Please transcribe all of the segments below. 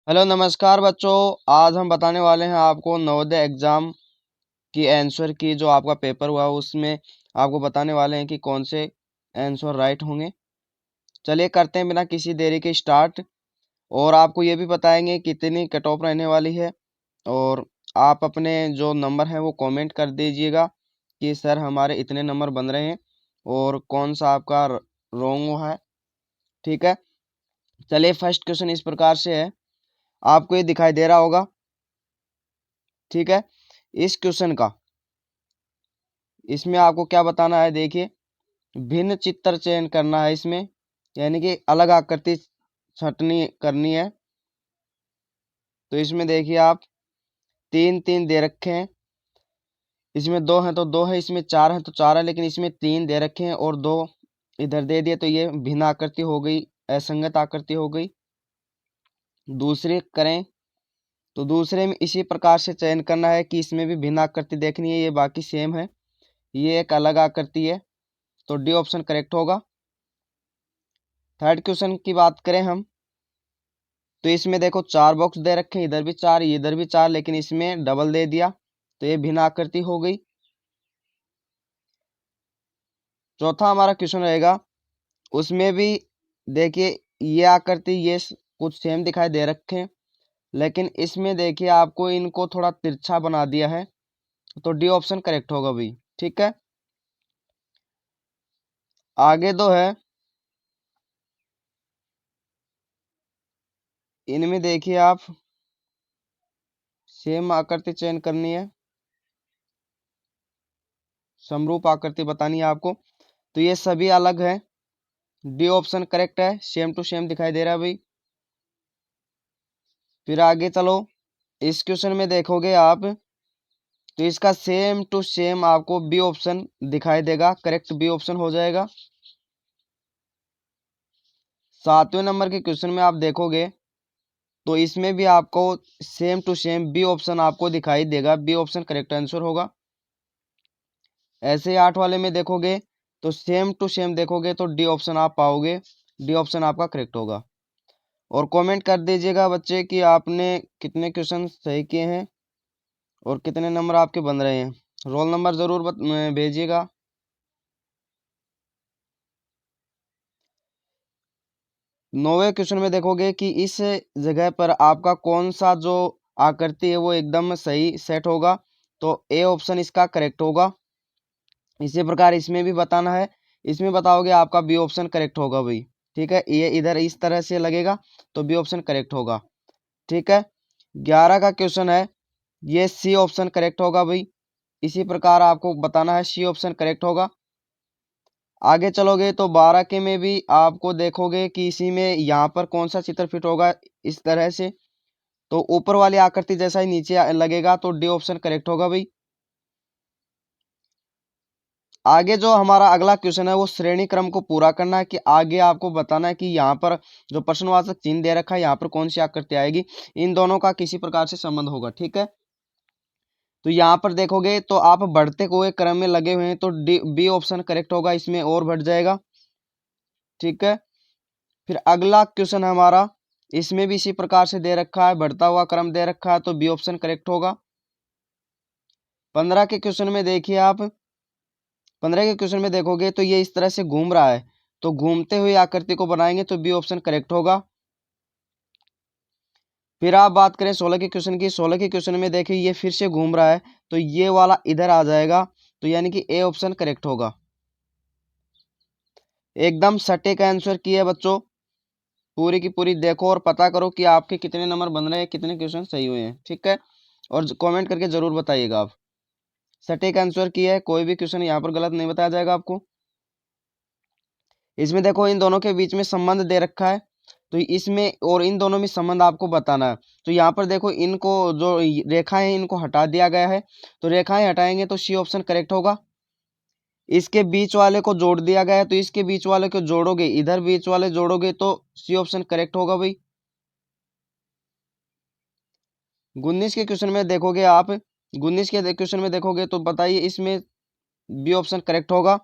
Hello नमस्कार बच्चों। आज हम बताने वाले हैं आपको नवोदय एग्जाम की आंसर की जो आपका पेपर हुआ उसमें आपको बताने वाले हैं कि कौन से आंसर राइट होंगे। चलिए करते हैं बिना किसी देरी के स्टार्ट। और आपको ये भी बताएंगे कितनी कट ऑफ रहने वाली है। और आप अपने जो नंबर हैं वो कमेंट कर दीजिएगा कि सर हमारे इतने नंबर बन रहे हैं और कौन सा आपका रॉन्ग हुआ है। ठीक है, चलिए फर्स्ट क्वेश्चन इस प्रकार से है, आपको ये दिखाई दे रहा होगा। ठीक है, इस क्वेश्चन का इसमें आपको क्या बताना है, देखिए भिन्न चित्र चयन करना है इसमें, यानी कि अलग आकृति छंटनी करनी है। तो इसमें देखिए आप तीन तीन दे रखे हैं, इसमें दो हैं तो दो है, इसमें चार हैं तो चार है, लेकिन इसमें तीन दे रखे हैं और दो इधर दे दिए, तो ये भिन्न आकृति हो गई, असंगत आकृति हो गई। दूसरे करें तो दूसरे में इसी प्रकार से चयन करना है कि इसमें भी भिन्न आकृति देखनी है, ये बाकी सेम है, ये एक अलग आकृति है, तो डी ऑप्शन करेक्ट होगा। थर्ड क्वेश्चन की बात करें हम तो इसमें देखो चार बॉक्स दे रखे हैं, इधर भी चार इधर भी चार, लेकिन इसमें डबल दे दिया तो ये भिन्न आकृति हो गई। चौथा हमारा क्वेश्चन रहेगा, उसमें भी देखिए ये आकृति ये कुछ सेम दिखाई दे रखे हैं, लेकिन इसमें देखिए आपको इनको थोड़ा तिरछा बना दिया है, तो डी ऑप्शन करेक्ट होगा भाई। ठीक है, आगे दो है, इनमें देखिए आप सेम आकृति चयन करनी है, समरूप आकृति बतानी है आपको, तो ये सभी अलग है, डी ऑप्शन करेक्ट है, सेम टू सेम दिखाई दे रहा है भाई। फिर आगे चलो, इस क्वेश्चन में देखोगे आप तो इसका सेम टू सेम आपको बी ऑप्शन दिखाई देगा, करेक्ट बी ऑप्शन हो जाएगा। सातवें नंबर के क्वेश्चन में आप देखोगे तो इसमें भी आपको same to same B option आपको दिखाई देगा, बी ऑप्शन करेक्ट आंसर होगा। ऐसे ही आठ वाले में देखोगे तो सेम टू सेम देखोगे तो डी ऑप्शन आप पाओगे, डी ऑप्शन आपका करेक्ट होगा। और कमेंट कर दीजिएगा बच्चे कि आपने कितने क्वेश्चन सही किए हैं और कितने नंबर आपके बन रहे हैं, रोल नंबर जरूर भेजिएगा। नौवें क्वेश्चन में देखोगे कि इस जगह पर आपका कौन सा जो आकृति है वो एकदम सही सेट होगा, तो ए ऑप्शन इसका करेक्ट होगा। इसी प्रकार इसमें भी बताना है, इसमें बताओगे आपका बी ऑप्शन करेक्ट होगा भाई। ठीक है, ये इधर इस तरह से लगेगा तो बी ऑप्शन करेक्ट होगा। ठीक है, 11 का क्वेश्चन है, ये सी ऑप्शन करेक्ट होगा भाई। इसी प्रकार आपको बताना है सी ऑप्शन करेक्ट होगा। आगे चलोगे तो 12 के में भी आपको देखोगे कि इसी में यहाँ पर कौन सा चित्र फिट होगा, इस तरह से, तो ऊपर वाली आकृति जैसा ही नीचे लगेगा, तो डी ऑप्शन करेक्ट होगा भाई। आगे जो हमारा अगला क्वेश्चन है वो श्रेणी क्रम को पूरा करना है, कि आगे आपको बताना है कि यहाँ पर जो प्रश्नवाचक चिन्ह दे रखा है यहाँ पर कौन सी आकृति आएगी, इन दोनों का किसी प्रकार से संबंध होगा। ठीक है, तो यहाँ पर देखोगे तो आप बढ़ते हुए क्रम में लगे हुए हैं, तो डी बी ऑप्शन करेक्ट होगा, इसमें और बढ़ जाएगा। ठीक है, फिर अगला क्वेश्चन है हमारा, इसमें भी इसी प्रकार से दे रखा है, बढ़ता हुआ क्रम दे रखा है, तो बी ऑप्शन करेक्ट होगा। 15 के क्वेश्चन में देखिए आप, 15 के क्वेश्चन में देखोगे तो ये इस तरह से घूम रहा है, तो घूमते हुए आकृति को बनाएंगे तो बी ऑप्शन करेक्ट होगा। फिर आप बात करें 16 के क्वेश्चन की, 16 के क्वेश्चन में देखिए ये फिर से घूम रहा है, तो ये वाला इधर आ जाएगा, तो यानी कि ए ऑप्शन करेक्ट होगा। एकदम सटीक आंसर किए बच्चों, पूरी की पूरी देखो और पता करो कि आपके कितने नंबर बन रहे हैं, कितने क्वेश्चन सही हुए हैं। ठीक है, और कमेंट करके जरूर बताइएगा आप सटीक आंसर किया है, कोई भी क्वेश्चन यहाँ पर गलत नहीं बताया जाएगा आपको। इसमें देखो इन दोनों के बीच में संबंध दे रखा है, तो इसमें और इन दोनों में संबंध आपको बताना है। तो यहाँ पर देखो इनको जो रेखाएं हैं इनको हटा दिया गया है, तो रेखाएं हटाएंगे तो सी ऑप्शन करेक्ट होगा। इसके बीच वाले को जोड़ दिया गया है, तो इसके बीच वाले को जोड़ोगे, इधर बीच वाले जोड़ोगे तो सी ऑप्शन करेक्ट होगा भाई। 19 के क्वेश्चन में देखोगे आप, 19 के क्वेश्चन में देखोगे तो बताइए इसमें बी ऑप्शन करेक्ट होगा।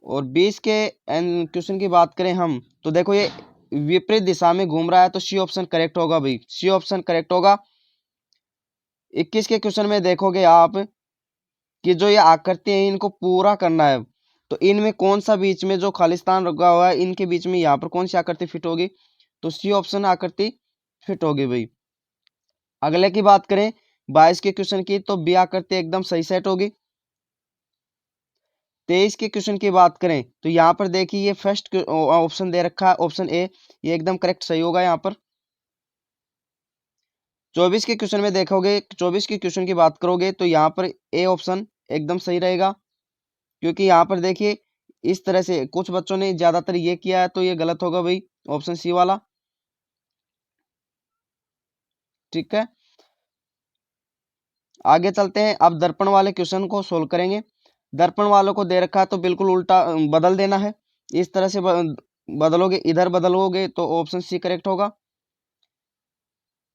और 20 के क्वेश्चन की बात करें हम तो देखो ये विपरीत दिशा में घूम रहा है तो सी ऑप्शन करेक्ट होगा भाई, सी ऑप्शन करेक्ट होगा। 21 के क्वेश्चन में देखोगे आप कि जो ये आकृति है इनको पूरा करना है, तो इनमें कौन सा बीच में जो खालिस्तान रुका हुआ है इनके बीच में यहाँ पर कौन सी आकृति फिट होगी, तो सी ऑप्शन आकृति फिट होगी भाई। अगले की बात करें 22 के क्वेश्चन की, तो बी आकृति एकदम सही सेट होगी। 23 के क्वेश्चन की बात करें तो यहाँ पर देखिए ये फर्स्ट ऑप्शन दे रखा है, ऑप्शन ए, ये एकदम करेक्ट सही होगा यहाँ पर। 24 के क्वेश्चन में देखोगे, 24 के क्वेश्चन की बात करोगे तो यहाँ पर ए ऑप्शन एकदम सही रहेगा, क्योंकि यहाँ पर देखिए इस तरह से कुछ बच्चों ने ज्यादातर ये किया है तो ये गलत होगा भाई, ऑप्शन सी वाला। ठीक है, आगे चलते हैं। अब दर्पण वाले क्वेश्चन को सोल्व करेंगे। दर्पण वालों को दे रखा है तो बिल्कुल उल्टा बदल देना है, इस तरह से बदलोगे, इधर बदलोगे तो ऑप्शन सी करेक्ट होगा।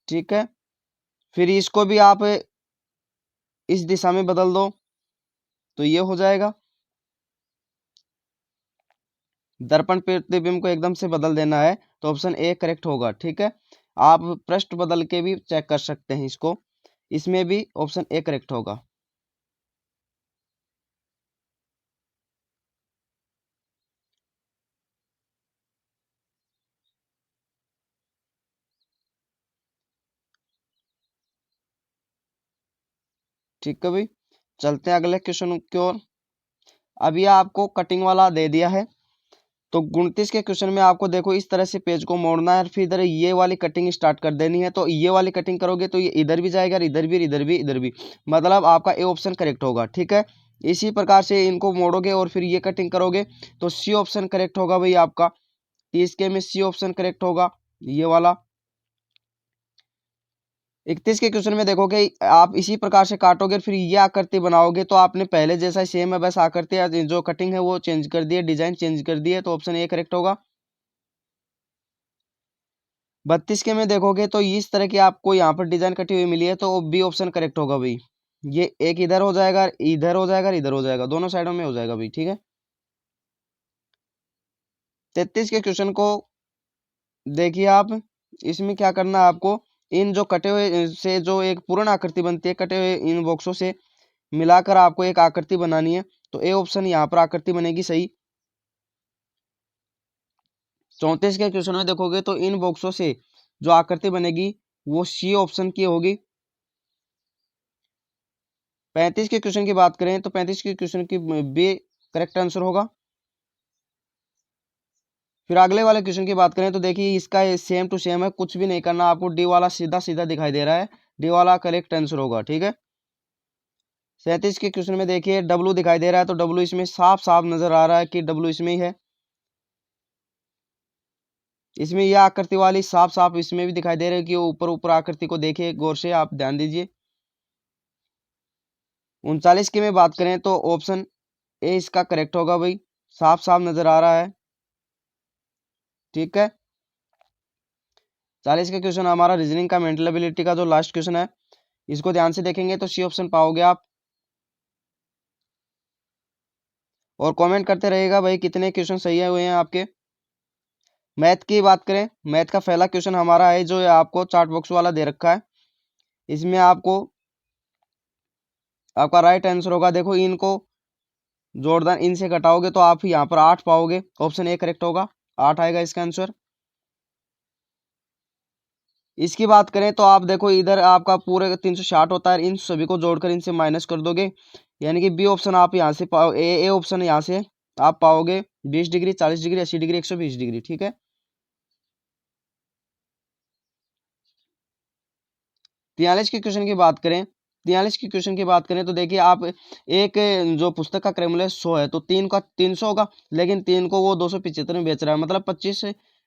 ठीक है, फिर इसको भी आप इस दिशा में बदल दो तो ये हो जाएगा। दर्पण प्रतिबिंब को एकदम से बदल देना है तो ऑप्शन ए करेक्ट होगा। ठीक है, आप पृष्ठ बदल के भी चेक कर सकते हैं इसको, इसमें भी ऑप्शन ए करेक्ट होगा। ठीक है भाई, चलते हैं अगले क्वेश्चन की ओर। अब ये आपको कटिंग वाला दे दिया है, तो 29 के क्वेश्चन में आपको देखो इस तरह से पेज को मोड़ना है, फिर इधर ये वाली कटिंग स्टार्ट कर देनी है। तो ये वाली कटिंग करोगे तो ये इधर भी जाएगा, इधर भी, इधर भी, इधर भी, मतलब आपका ए ऑप्शन करेक्ट होगा। ठीक है, इसी प्रकार से इनको मोड़ोगे और फिर ये कटिंग करोगे तो सी ऑप्शन करेक्ट होगा भाई आपका। 30 के में सी ऑप्शन करेक्ट होगा, ये वाला। 31 के क्वेश्चन में देखोगे आप इसी प्रकार से काटोगे फिर ये आकृति बनाओगे, तो आपने पहले जैसा सेम है, बस आकृति जो कटिंग है वो चेंज कर दी है, डिजाइन चेंज कर दी है, तो ऑप्शन ए करेक्ट होगा। 32 के में देखोगे तो इस तरह की आपको यहाँ पर डिजाइन कटी हुई मिली है तो बी ऑप्शन करेक्ट होगा भाई। ये एक इधर हो जाएगा, इधर हो जाएगा, इधर हो जाएगा, दोनों साइडों में हो जाएगा भाई। ठीक है, 33 के क्वेश्चन को देखिए आप, इसमें क्या करना है आपको, इन जो कटे हुए से जो एक पूर्ण आकृति बनती है, कटे हुए इन बॉक्सों से मिलाकर आपको एक आकृति बनानी है, तो ए ऑप्शन यहाँ पर आकृति बनेगी सही। 34 के क्वेश्चन में देखोगे तो इन बॉक्सों से जो आकृति बनेगी वो सी ऑप्शन की होगी। 35 के क्वेश्चन की बात करें तो 35 के क्वेश्चन की बी करेक्ट आंसर होगा। फिर अगले वाले क्वेश्चन की बात करें तो देखिए इसका सेम टू सेम है, कुछ भी नहीं करना आपको, डी वाला सीधा सीधा दिखाई दे रहा है, डी वाला करेक्ट आंसर होगा। ठीक है, 37 के क्वेश्चन में देखिए डब्लू दिखाई दे रहा है तो डब्लू इसमें साफ साफ नजर आ रहा है कि डब्लू इसमें ही है, इसमें यह आकृति वाली साफ साफ इसमें भी दिखाई दे रही है कि ऊपर ऊपर आकृति को देखिए गौर से, आप ध्यान दीजिए। 39 की में बात करें तो ऑप्शन ए इसका करेक्ट होगा भाई, साफ साफ नजर आ रहा है। ठीक है, 40 का क्वेश्चन हमारा रीजनिंग का मेंटल एबिलिटी का जो लास्ट क्वेश्चन है, इसको ध्यान से देखेंगे तो सी ऑप्शन पाओगे आप। और कमेंट करते रहिएगा भाई कितने क्वेश्चन सही हुए हैं आपके। मैथ की बात करें, मैथ का पहला क्वेश्चन हमारा है जो आपको चार्ट बॉक्स वाला दे रखा है, इसमें आपको आपका राइट आंसर होगा, देखो इनको जोरदार इनसे घटाओगे तो आप यहाँ पर 8 पाओगे, ऑप्शन ए करेक्ट होगा, 8 आएगा इसका आंसर। इसकी बात करें तो आप देखो इधर आपका पूरे 360 होता है, इन सभी को जोड़कर इनसे माइनस कर दोगे, यानी कि बी ऑप्शन आप यहाँ से पाओ, ए ऑप्शन यहाँ से आप पाओगे 20 डिग्री, 40 डिग्री, 80 डिग्री, 120 डिग्री। ठीक है, 43 के क्वेश्चन की बात करें, 43 की क्वेश्चन की बात करें तो देखिए आप एक जो पुस्तक का क्रय मूल्य 100 है तो 3 का 300 होगा, लेकिन 3 को वो 275 में बेच रहा है, मतलब 25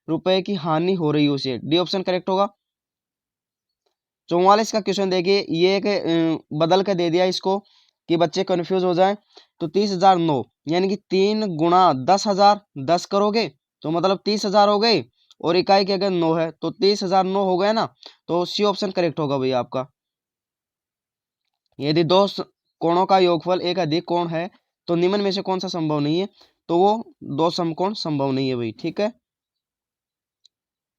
रुपए की हानि हो रही है उसे, डी ऑप्शन करेक्ट होगा। 44 का क्वेश्चन देखिए, ये एक बदल के दे दिया इसको कि बच्चे कंफ्यूज हो जाएं, तो 30,009 यानी कि 3 गुणा 10,000, 10 करोगे तो मतलब 30,000 हो गए, और इकाई की अगर 9 है तो 30,009 हो गए ना, तो सी ऑप्शन करेक्ट होगा भाई आपका। यदि दो कोणों का योगफल एक अधिक कोण है तो निम्न में से कौन सा संभव नहीं है, तो वो दो समकोण संभव नहीं है भाई। ठीक है,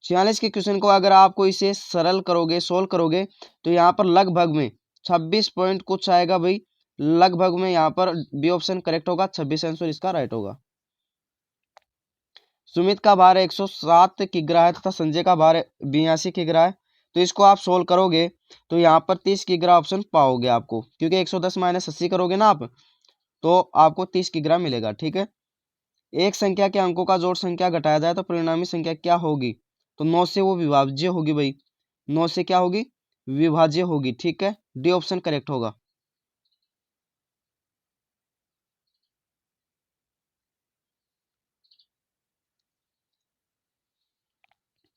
46 के क्वेश्चन को अगर आपको इसे सरल करोगे, सोल्व करोगे, तो यहाँ पर लगभग में 26 पॉइंट कुछ आएगा भाई। लगभग में यहाँ पर बी ऑप्शन करेक्ट होगा, 26 आंसर इसका राइट होगा। सुमित का भार 107 किग्रा है तथा संजय का भार 82 किग्रा है। तो इसको आप सोल्व करोगे तो यहाँ पर 30 किग्रा ऑप्शन पाओगे आपको, क्योंकि 110 माइनस 80 करोगे ना आप, तो आपको 30 किग्रा मिलेगा। ठीक है। एक संख्या के अंकों का जोड़ संख्या घटाया जाए तो परिणामी संख्या क्या होगी? तो 9 से वो विभाज्य होगी भाई। 9 से क्या होगी? विभाज्य होगी। ठीक है, डी ऑप्शन करेक्ट होगा।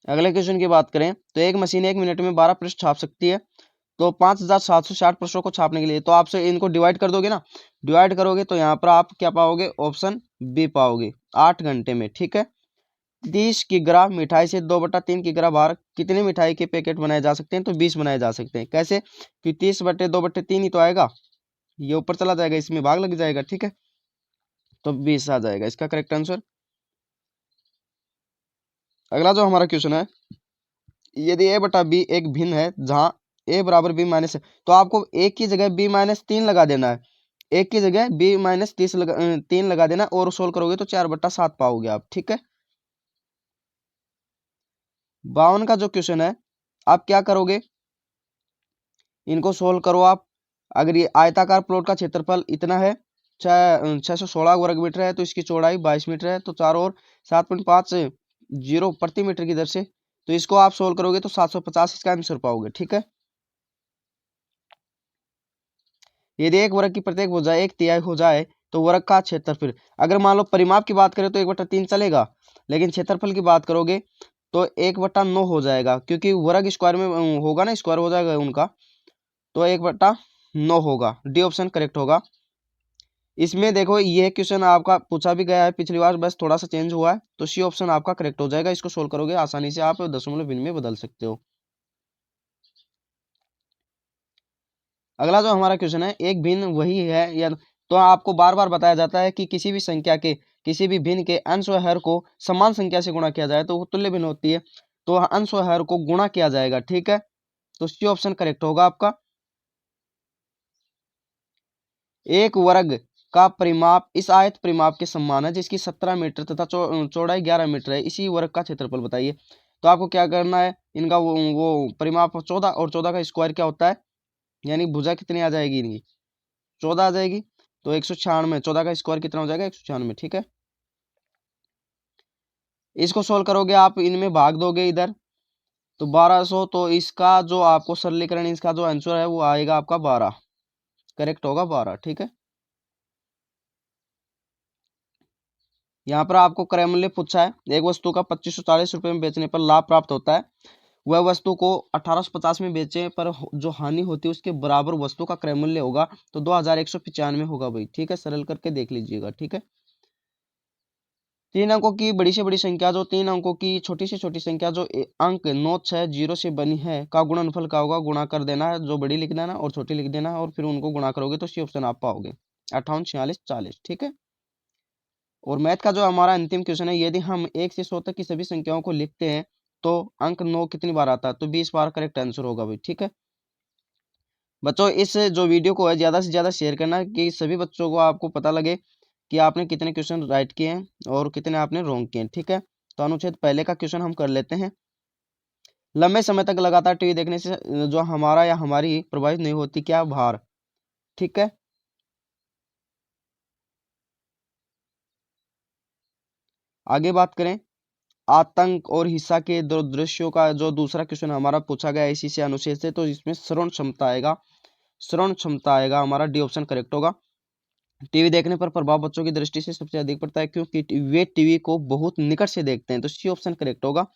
अगले क्वेश्चन की बात करें तो एक मशीन 1 मिनट में 12 पृष्ठ छाप सकती है। तो 5760 पृष्ठों को छापने के लिए तो आपसे इनको डिवाइड कर दोगे ना, डिवाइड करोगे तो यहाँ पर आप क्या पाओगे? ऑप्शन बी पाओगे, 8 घंटे में। ठीक है। 30 किग्रा मिठाई से 2/3 किग्रा बाहर कितने मिठाई के पैकेट बनाए जा सकते हैं? तो 20 बनाए जा सकते हैं। कैसे? कि 30/2/3 ही तो आएगा, ये ऊपर चला जाएगा, इसमें भाग लग जाएगा। ठीक है, तो 20 आ जाएगा इसका करेक्ट आंसर। अगला जो हमारा क्वेश्चन है, यदि ए बटा बी एक भिन्न है जहां ए बराबर बी माइनस है, तो आपको एक की जगह बी माइनस 3 लगा देना है। एक की जगह बी माइनस 3 लगा देना और सोल्व करोगे तो 4/7 पाओगे आप। ठीक है। 52 का जो क्वेश्चन है, आप क्या करोगे? इनको सोल्व करो आप। अगर ये आयताकार प्लॉट का क्षेत्रफल इतना है, 616 वर्ग मीटर है, तो इसकी चौड़ाई 22 मीटर है, तो चारों ओर 7.50 प्रति मीटर की दर से, तो इसको आप सोल्व करोगे तो 750 इसका आंसर पाओगे। ठीक है। यदि एक वर्ग की प्रत्येक भुजा 1/3 हो जाए तो वर्ग का क्षेत्रफल, अगर मान लो परिमाप की बात करें तो 1/3 चलेगा, लेकिन क्षेत्रफल की बात करोगे तो 1/9 हो जाएगा, क्योंकि वर्ग स्क्वायर में होगा ना, स्क्वायर हो जाएगा उनका, तो 1/9 होगा। डी ऑप्शन करेक्ट होगा। इसमें देखो ये क्वेश्चन आपका पूछा भी गया है पिछली बार, बस थोड़ा सा चेंज हुआ है, तो सी ऑप्शन आपका करेक्ट हो जाएगा। इसको सोल्व करोगे आसानी से आप दशमलव भिन्न में बदल सकते हो। अगला जो हमारा क्वेश्चन है, एक भिन्न वही है या, तो आपको बार बार बताया जाता है कि किसी भी संख्या के किसी भी भिन्न के अंश व हर को समान संख्या से गुणा किया जाए तो वो तुल्य भिन्न होती है, तो अंश व हर को गुणा किया जाएगा। ठीक है, तो सी ऑप्शन करेक्ट होगा आपका। एक वर्ग का परिमाप इस आयत परिमाप के समान है जिसकी 17 मीटर तथा चौड़ाई 11 मीटर है, इसी वर्ग का क्षेत्रफल बताइए। तो आपको क्या करना है? इनका वो परिमाप 14 और 14 का स्क्वायर क्या होता है, यानी भुजा कितनी आ जाएगी इनकी? 14 आ जाएगी। तो 196, 14 का स्क्वायर कितना हो जाएगा? 196। ठीक है। इसको सोल्व करोगे आप, इनमें भाग दोगे इधर, तो 1200, तो इसका जो आपको सरलीकरण, इसका जो आंसर है वो आएगा आपका 12, करेक्ट होगा 12। ठीक है। यहाँ पर आपको क्रय मूल्य पूछा है। एक वस्तु का 2540 रुपये में बेचने पर लाभ प्राप्त होता है, वह वस्तु को 1850 में बेचे पर जो हानि होती है उसके बराबर वस्तु का क्रय मूल्य होगा, तो 2195 होगा भाई। ठीक है, सरल करके देख लीजिएगा। ठीक है। 3 अंकों की बड़ी से बड़ी संख्या जो 3 अंकों की छोटी से छोटी संख्या जो अंक 960 से बनी है का गुणनफल क्या होगा? गुणा कर देना है, जो बड़ी लिख देना और छोटी लिख देना है, और फिर उनको गुणा करोगे तो सी ऑप्शन आप पाओगे, 58, 46, 40। ठीक है। और मैथ का जो हमारा अंतिम क्वेश्चन है, यदि हम 1 से 100 तक की सभी संख्याओं को लिखते हैं तो अंक 9 कितनी बार आता है? तो 20 बार करेक्ट आंसर होगा भाई। ठीक है बच्चों, इस जो वीडियो को है ज्यादा से ज्यादा शेयर करना कि सभी बच्चों को आपको पता लगे कि आपने कितने क्वेश्चन राइट किए हैं और कितने आपने रॉन्ग किए हैं। ठीक है, तो अनुच्छेद पहले का क्वेश्चन हम कर लेते हैं। लंबे समय तक लगातार टीवी देखने से जो हमारा या हमारी प्रभावित नहीं होती क्या? भार। ठीक है। आगे बात करें, आतंक और हिंसा के दो दृश्यों का जो दूसरा क्वेश्चन हमारा पूछा गया इसी से अनुच्छेद से, तो इसमें श्रवण क्षमता आएगा, श्रवण क्षमता आएगा हमारा। डी ऑप्शन करेक्ट होगा। टीवी देखने पर प्रभाव बच्चों की दृष्टि से सबसे अधिक पड़ता है क्योंकि वे टीवी को बहुत निकट से देखते हैं, तो सी ऑप्शन करेक्ट होगा।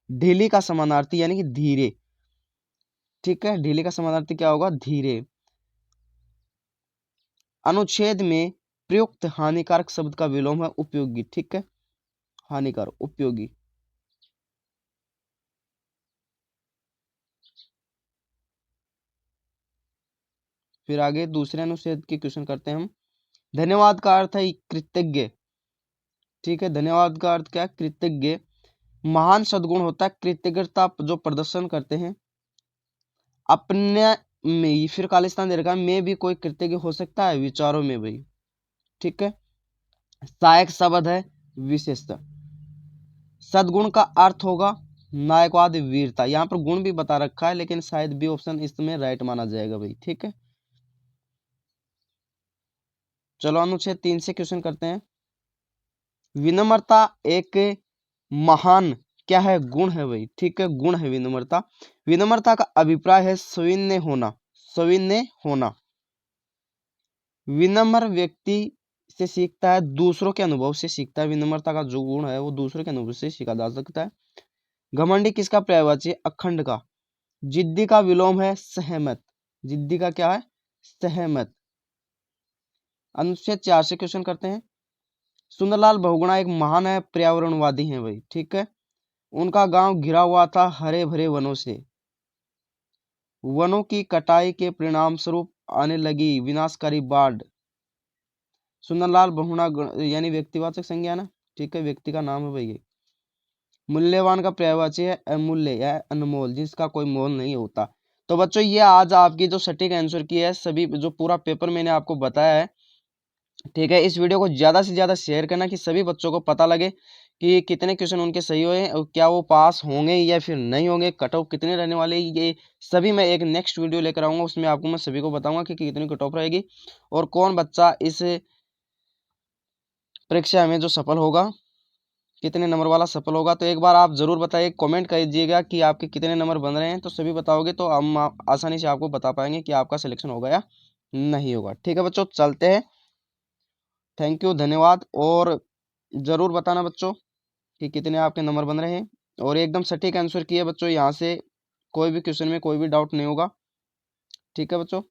ढीली का समानार्थी यानी कि धीरे। ठीक है, ढीली का समानार्थी क्या होगा? धीरे। अनुच्छेद में प्रयुक्त हानिकारक शब्द का विलोम है उपयोगी। ठीक है, हानिकारक, उपयोगी। फिर आगे दूसरे अनुच्छेद के क्वेश्चन करते हैं हम। धन्यवाद का अर्थ है कृतज्ञ। ठीक है, धन्यवाद का अर्थ क्या? कृतज्ञ। महान सद्गुण होता है कृतज्ञता जो प्रदर्शन करते हैं अपने में। फिर खालिस्तान दे रखा है, में भी कोई कृतज्ञ हो सकता है विचारों में भाई, ठीक है। सहायक शब्द है विशेषता। सद्गुण का अर्थ होगा नायकवाद वीरता। यहाँ पर गुण भी बता रखा है लेकिन शायद बी ऑप्शन इसमें राइट माना जाएगा भाई, ठीक है। चलो अनुच्छेद 3 से क्वेश्चन करते हैं। विनम्रता एक महान क्या है, गुण है भाई, ठीक है, गुण है विनम्रता। विनम्रता का अभिप्राय है सविनय होना, सविनय होना। विनम्र व्यक्ति से सीखता है, दूसरों के अनुभव से सीखता है। विनम्रता का जो गुण है वो दूसरों के अनुभव से सीखा जा सकता है। घमंडी किसका पर्यायवाची है, अखंड का। जिद्दी का विलोम है सहमत, जिद्दी का क्या है, सहमत। अनुच्छेद 4 से क्वेश्चन करते हैं। सुंदरलाल बहुगुणा एक महान है पर्यावरणवादी हैं भाई, ठीक है। उनका गांव घिरा हुआ था हरे भरे वनों से। वनों की कटाई के परिणाम स्वरूप आने लगी विनाशकारी बाढ़। सुंदरलाल बहुगुणा यानी व्यक्तिवाचक संज्ञा ना, ठीक है, व्यक्ति का नाम है भाई ये। मूल्यवान का पर्यायवाची है अमूल्य या अनमोल, जिसका कोई मोल नहीं होता। तो बच्चों ये आज आपकी जो सटीक आंसर की है, सभी जो पूरा पेपर मैंने आपको बताया है, ठीक है। इस वीडियो को ज्यादा से ज्यादा शेयर करना कि सभी बच्चों को पता लगे कि कितने क्वेश्चन उनके सही हुए और क्या वो पास होंगे या फिर नहीं होंगे, कट ऑफ कितने रहने वाले, ये सभी मैं एक नेक्स्ट वीडियो लेकर आऊंगा। उसमें आपको मैं सभी को बताऊंगा कि कितनी कट ऑफ रहेगी और कौन बच्चा इस परीक्षा में जो सफल होगा, कितने नंबर वाला सफल होगा। तो एक बार आप जरूर बताइए, कमेंट कीजिएगा कि आपके कितने नंबर बन रहे हैं। तो सभी बताओगे तो हम आसानी से आपको बता पाएंगे कि आपका सिलेक्शन होगा या नहीं होगा, ठीक है बच्चों। चलते हैं, थैंक यू, धन्यवाद। और जरूर बताना बच्चों कि कितने आपके नंबर बन रहे हैं और एकदम सटीक आंसर किए बच्चों। यहाँ से कोई भी क्वेश्चन में कोई भी डाउट नहीं होगा, ठीक है बच्चों।